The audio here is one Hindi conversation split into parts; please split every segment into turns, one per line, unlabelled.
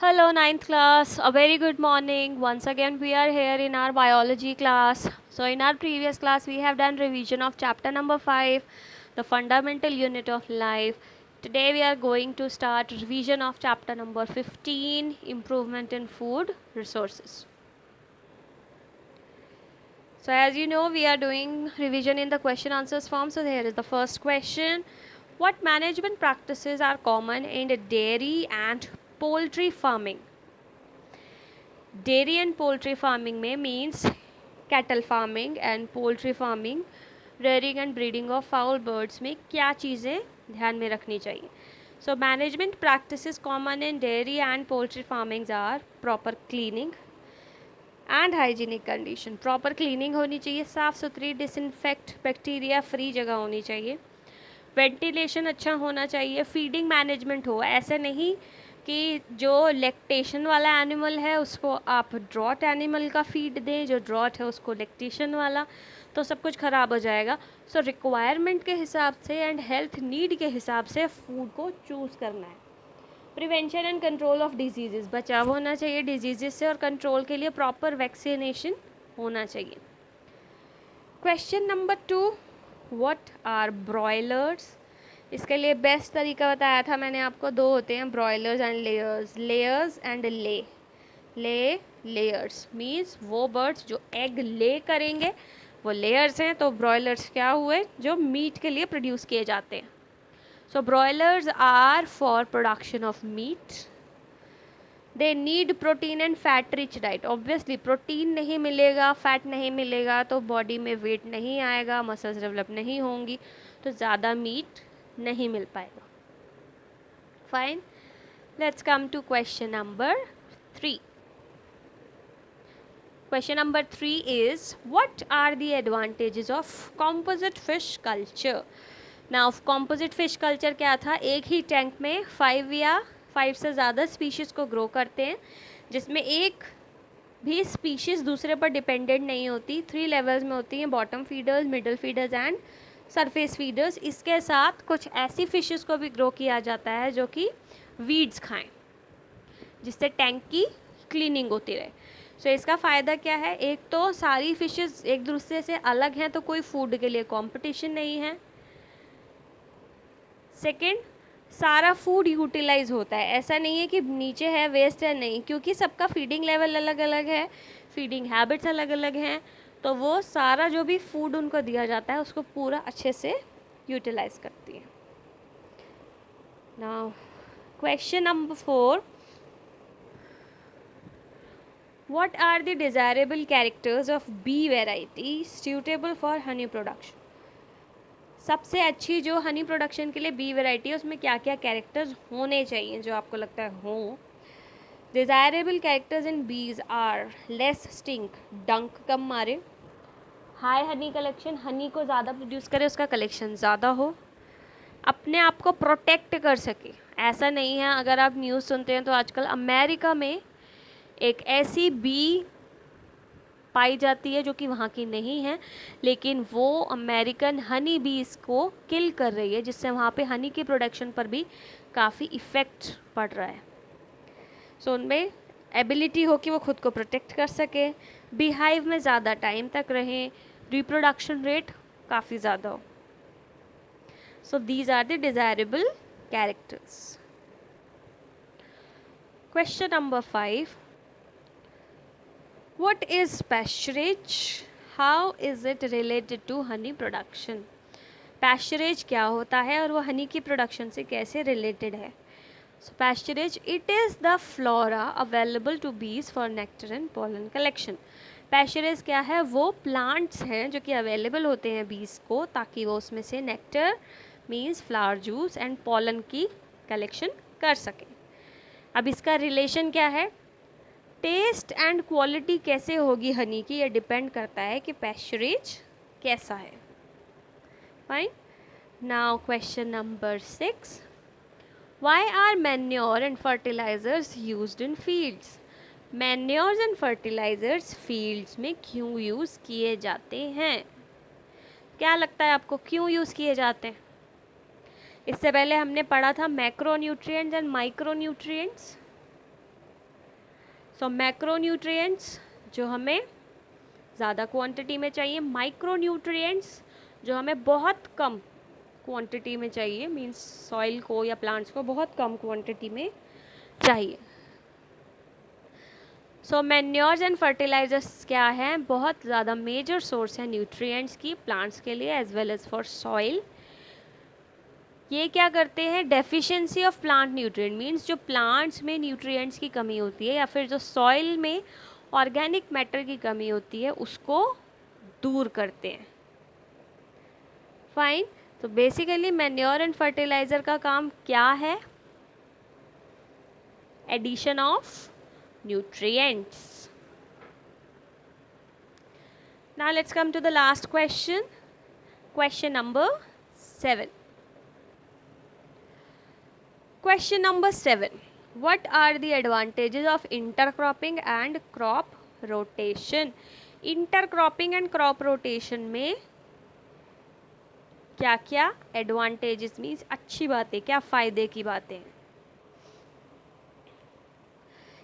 Hello, ninth class. A very good morning. Once again, we are here in our biology class. So, in our previous class, we have done revision of chapter number 5, the fundamental unit of life. Today, we are going to start revision of chapter number 15, improvement in food resources. So, as you know, we are doing revision in the question answers form. So, here is the first question. What management practices are common in dairy and poultry farming? Dairy and poultry farming में means cattle farming and poultry farming, rearing and breeding of fowl birds में क्या चीज़ें ध्यान में रखनी चाहिए. So management practices common in dairy and poultry farmings are proper cleaning and hygienic condition. Proper cleaning होनी चाहिए, साफ़ सुथरी डिसइंफेक्ट बैक्टीरिया फ्री जगह होनी चाहिए. वेंटिलेशन अच्छा होना चाहिए. फीडिंग मैनेजमेंट हो, ऐसे नहीं कि जो लैक्टेशन वाला एनिमल है उसको आप ड्रॉट एनिमल का फीड दें, जो ड्रॉट है उसको लैक्टेशन वाला, तो सब कुछ ख़राब हो जाएगा. सो रिक्वायरमेंट के हिसाब से एंड हेल्थ नीड के हिसाब से फूड को चूज़ करना है. Prevention and control of disease, बचाव होना चाहिए डिजीज़ से और कंट्रोल के लिए प्रॉपर वैक्सीनेशन होना चाहिए. Question number 2, what are broilers? इसके लिए बेस्ट तरीका बताया था मैंने आपको. दो होते हैं, broilers and layers. Layers and layers means वो बर्ड्स जो एग ले करेंगे वो लेयर्स हैं. तो ब्रॉयलर्स क्या हुए? जो मीट के लिए प्रोड्यूस किए जाते हैं. So broilers are for production of meat. They need protein and fat rich diet. Obviously protein नहीं मिलेगा, फैट नहीं मिलेगा तो बॉडी में वेट नहीं आएगा, मसल्स डेवलप नहीं होंगी, तो ज़्यादा मीट नहीं मिल पाएगा. Fine, let's come to question number 3. Question number 3 is, what are the advantages of composite fish culture? Now, composite fish culture क्या था? एक ही टैंक में 5 या 5 से ज़्यादा स्पीशीज़ को ग्रो करते हैं, जिसमें एक भी स्पीशीज़ दूसरे पर डिपेंडेंट नहीं होती. 3 लेवल्स में होती हैं, bottom feeders, middle feeders and surface feeders. इसके साथ कुछ ऐसी फिशेस को भी ग्रो किया जाता है जो कि वीड्स खाएं, जिससे टैंक की क्लीनिंग होती रहे. सो इसका फ़ायदा क्या है? एक तो सारी फिशेस एक दूसरे से अलग हैं तो कोई फूड के लिए कंपटीशन नहीं है. सेकंड, सारा फूड यूटिलाइज होता है. ऐसा नहीं है कि नीचे है वेस्ट है, नहीं, क्योंकि सबका फीडिंग लेवल अलग अलग है, फीडिंग हैबिट्स अलग अलग हैं, तो वो सारा जो भी फूड उनको दिया जाता है उसको पूरा अच्छे से यूटिलाइज करती है. Now question number 4, what are the desirable characters of bee variety suitable for honey production? सबसे अच्छी जो हनी प्रोडक्शन के लिए बी वैरायटी है उसमें क्या क्या कैरेक्टर्स होने चाहिए जो आपको लगता है हो? Desirable characters in bees are less stink, डंक कम मारे, हाई हनी कलेक्शन, हनी को ज़्यादा प्रोड्यूस करे, उसका कलेक्शन ज़्यादा हो, अपने आप को प्रोटेक्ट कर सके. ऐसा नहीं है, अगर आप न्यूज़ सुनते हैं तो आजकल अमेरिका में एक ऐसी बी पाई जाती है जो कि वहाँ की नहीं है, लेकिन वो अमेरिकन हनी बीज को किल कर रही है, जिससे वहाँ पे हनी की प्रोडक्शन पर भी काफ़ी इफ़ेक्ट पड़ रहा है. सो उनमें एबिलिटी हो कि वो खुद को प्रोटेक्ट कर सके, बीहाइव में ज़्यादा टाइम तक रहें, रिप्रोडक्शन रेट काफ़ी ज़्यादा हो. So these are the desirable characters. Question number 5, what is pasturage? How is it related to honey production? pasturage क्या होता है और वो हनी की प्रोडक्शन से कैसे रिलेटेड है? So pasturage, it is the flora available to bees for nectar and pollen collection. pasturage क्या है? वो प्लांट्स हैं जो कि अवेलेबल होते हैं बीज को, ताकि वो उसमें से nectar means flower juice and pollen की कलेक्शन कर सकें. अब इसका रिलेशन क्या है? टेस्ट एंड क्वालिटी कैसे होगी हनी की, ये डिपेंड करता है कि पैस्चरेज कैसा है. Fine. Now question number 6, why are manure and fertilisers used in fields? Manures and fertilisers fields में क्यों यूज़ किए जाते हैं? क्या लगता है आपको क्यों यूज़ किए जाते हैं? इससे पहले हमने पढ़ा था macro nutrients and micro nutrients. So macronutrients जो हमें ज़्यादा क्वांटिटी में चाहिए, माइक्रोन्यूट्रिएंट्स जो हमें बहुत कम क्वांटिटी में चाहिए, मींस सॉइल को या प्लांट्स को बहुत कम क्वांटिटी में चाहिए। सो मैन्योर्स एंड फर्टिलाइजर्स क्या हैं, बहुत ज़्यादा मेजर सोर्स है न्यूट्रिएंट्स की प्लांट्स के लिए as well as for soil. ये क्या करते हैं, deficiency of plant nutrient means जो प्लांट्स में न्यूट्रिएंट्स की कमी होती है या फिर जो सॉइल में ऑर्गेनिक मैटर की कमी होती है उसको दूर करते हैं। फाइन। तो बेसिकली मैन्योर एंड फर्टिलाइजर का काम क्या है, addition of nutrients. Now let's come to the last question. Question number 7. Question number 7. What are the advantages of intercropping and crop rotation? Intercropping and crop rotation में क्या क्या advantages मीन्स अच्छी बातें, क्या फ़ायदे की बातें हैं।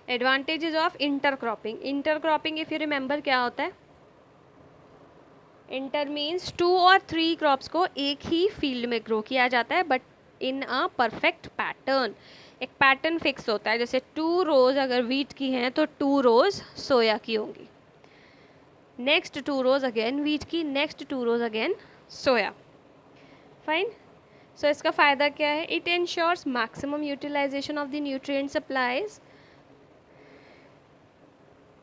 Advantages of intercropping, intercropping if you remember क्या होता है, इंटर मीन्स 2 और 3 क्रॉप्स को एक ही फील्ड में ग्रो किया जाता है but in a perfect pattern. एक पैटर्न फिक्स होता है, जैसे 2 रोज अगर वीट की हैं तो 2 रोज सोया की होंगी, नेक्स्ट 2 रोज अगेन वीट की, next 2 rows again soya. Fine. So इसका फ़ायदा क्या है, it ensures maximum utilisation of the nutrient supplies.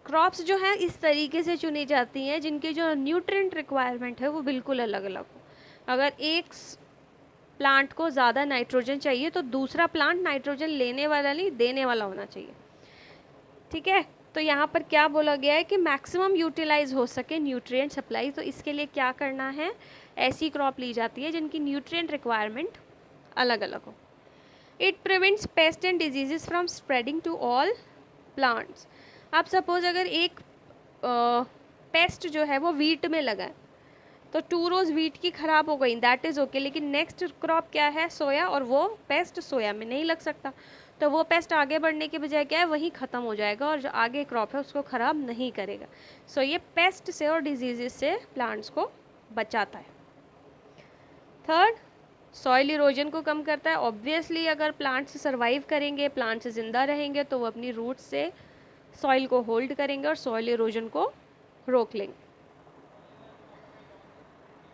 Crops जो है इस तरीके से चुनी जाती हैं जिनकी जो न्यूट्रिएंट रिक्वायरमेंट है वो बिल्कुल अलग अलग हो। अगर एक प्लांट को ज़्यादा नाइट्रोजन चाहिए तो दूसरा प्लांट नाइट्रोजन लेने वाला नहीं देने वाला होना चाहिए। ठीक है, तो यहाँ पर क्या बोला गया है कि मैक्सिमम यूटिलाइज हो सके न्यूट्रिएंट सप्लाई, तो इसके लिए क्या करना है, ऐसी क्रॉप ली जाती है जिनकी न्यूट्रिएंट रिक्वायरमेंट अलग अलग हो। It prevents pest and diseases from spreading to all plants. आप सपोज अगर एक पेस्ट जो है वो वीट में लगा है तो 2 रोज वीट की ख़राब हो गई, दैट इज़ ओके, लेकिन नेक्स्ट क्रॉप क्या है, सोया, और वो पेस्ट सोया में नहीं लग सकता, तो वो पेस्ट आगे बढ़ने के बजाय क्या है वहीं ख़त्म हो जाएगा और जो आगे क्रॉप है उसको ख़राब नहीं करेगा। सो ये पेस्ट से और डिजीज़ से प्लांट्स को बचाता है। थर्ड, सॉइल इरोजन को कम करता है। ऑब्वियसली अगर प्लांट्स सर्वाइव करेंगे, प्लांट्स ज़िंदा रहेंगे तो वो अपनी रूट्स से सॉइल को होल्ड करेंगे और सॉइल इरोजन को रोक लेंगे।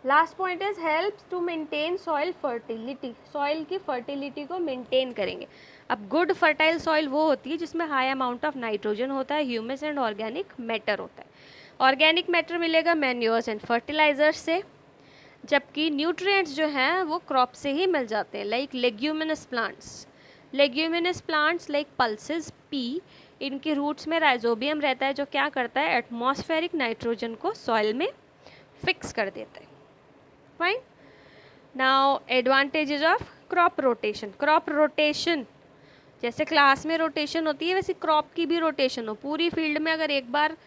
Last point is helps to maintain soil fertility, soil की फर्टिलिटी को मेंटेन करेंगे। अब गुड फर्टाइल सॉइल वो होती है जिसमें हाई अमाउंट ऑफ नाइट्रोजन होता है, ह्यूमस एंड ऑर्गेनिक मैटर होता है। ऑर्गेनिक मैटर मिलेगा मैन्योर्स एंड फर्टिलाइजर्स से, जबकि न्यूट्रिएंट्स जो हैं वो क्रॉप से ही मिल जाते हैं, like leguminous plants. Leguminous plants like pulses P, इनके रूट्स में राइजोबियम रहता है जो क्या करता है, एटमॉस्फेरिक नाइट्रोजन को सॉइल में फिक्स कर देता है। Fine. Now advantages of crop rotation. Crop rotation जैसे क्लास में रोटेशन होती है वैसे क्रॉप की भी रोटेशन हो। पूरी फील्ड में अगर एक बार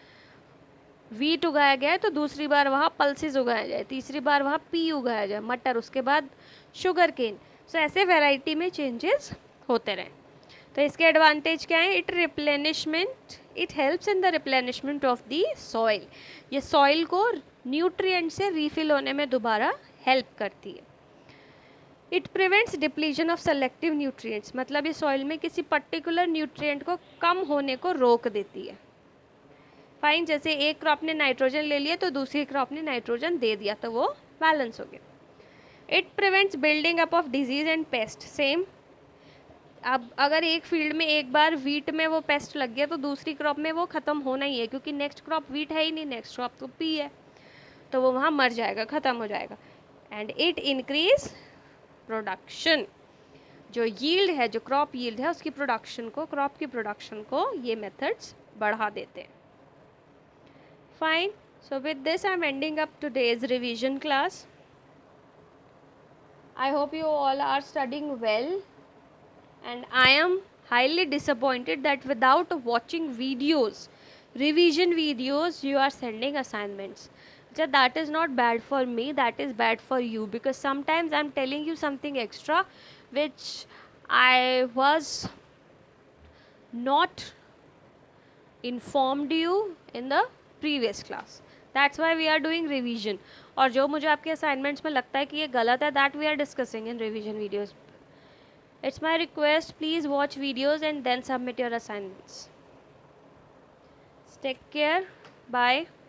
वीट उगाया गया है तो दूसरी बार वहाँ पल्सेस उगाया जाए, तीसरी बार वहाँ पी उगाया जाए, मटर, उसके बाद शुगर केन। सो ऐसे वैरायटी में चेंजेस होते रहें। तो इसके एडवांटेज क्या है, it helps in the replenishment of the soil. ये सॉइल को न्यूट्रिएंट से रीफिल होने में दोबारा हेल्प करती है। It prevents depletion of selective nutrients, मतलब ये सॉइल में किसी पर्टिकुलर न्यूट्रिएंट को कम होने को रोक देती है। फाइन। जैसे एक क्रॉप ने नाइट्रोजन ले लिया तो दूसरी क्रॉप ने नाइट्रोजन दे दिया तो वो बैलेंस हो गया। It prevents building up of disease and paste. Same, अब अगर एक फील्ड में एक बार वीट में वो पेस्ट लग गया तो दूसरी क्रॉप में वो ख़त्म होना ही है, क्योंकि नेक्स्ट क्रॉप वीट है ही नहीं, नेक्स्ट क्रॉप तो पी है, तो वो वहाँ मर जाएगा, ख़त्म हो जाएगा। एंड इट इंक्रीज प्रोडक्शन, जो यील्ड है, जो क्रॉप यील्ड है उसकी प्रोडक्शन को, क्रॉप की प्रोडक्शन को ये मेथड्स बढ़ा देते हैं। Fine. So with this I am ending up today's revision class. I hope you all are studying well and I am highly disappointed that without watching videos, revision videos, you are sending assignments. So that is not bad for me, that is bad for you, because sometimes I'm telling you something extra which I was not informed you in the previous class. That's why we are doing revision. और जो मुझे आपके assignments में लगता है कि ये गलत है, that we are discussing in revision videos. It's my request, please watch videos and then submit your assignments. Take care. Bye.